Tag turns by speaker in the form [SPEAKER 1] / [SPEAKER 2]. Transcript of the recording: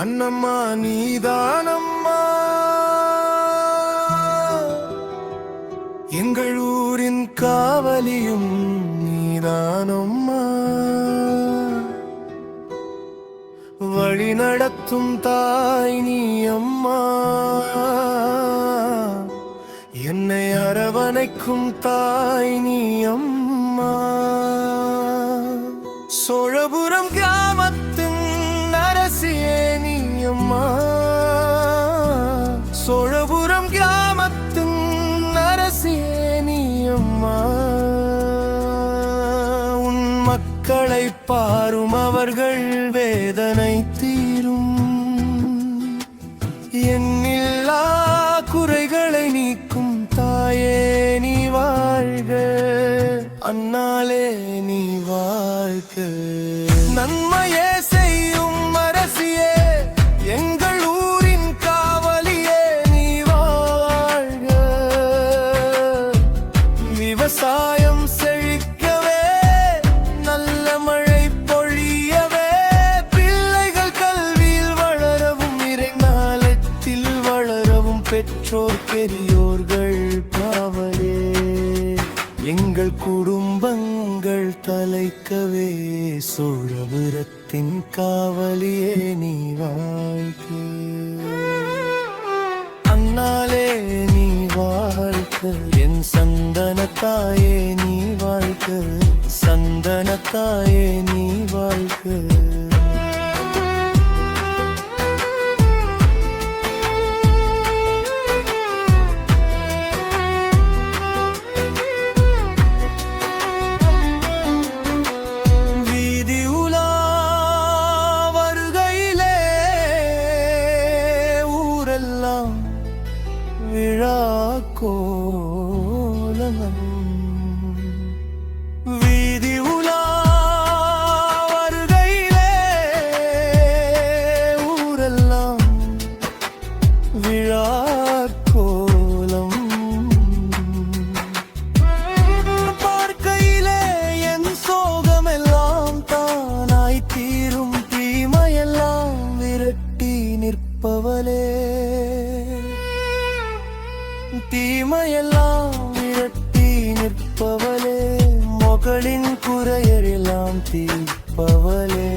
[SPEAKER 1] அன்னம்மா நீதானம்மா, எங்கள் ஊரின் காவலியும் நீதானம்மா, வழி நடத்தும் தாய் நீ அம்மா, என்னை அரவணைக்கும் தாய் நீ அம்மா. சோழபுரம் கிராமத்தின் அரசியே நீ அம்மா, சோழபுரம் கிராமத்தின் அரசியே நீ அம்மா. உன் மக்களை பாரும், அவர்கள் வேதனை தீரும், எண்ணில்லா குறைகளை நீக்கும் தாயே நீ வாழ்க, அன்னாலே நீ வாழ்க. நன்மையே செய்யும் அரசியே, எங்கள் ஊரின் காவலியே நீ வாழ்க. விவசாயம் செழிக்கவே, நல்ல மழை பொழியவே, பிள்ளைகள் கல்வியில் வளரவும், இறைஞானத்தில் வளரவும், பெற்றோர் பெரியோர்கள் காவலே, எங்கள் குடும்பங்கள் தலைக்கவே, சோழபுரத்தின் காவலியே நீ வாழ்க, அன்னாலே நீ வாழ்க. என் சந்தனத்தாயே நீ வாழ்க, சந்தனத்தாயே நீ வாழ்க. விழா கோலங்கள் வீதி உலா வருகையிலே, ஊரெல்லாம் விழா கோலம். பார்க்கையிலே என் சோகமெல்லாம் தானாய் தீரும், தீமையெல்லாம் விரட்டி நிற்பவளே, தீமையெல்லாம் விரட்டி நிற்பவளே, மகளின் குறையெல்லாம் தீர்ப்பவளே.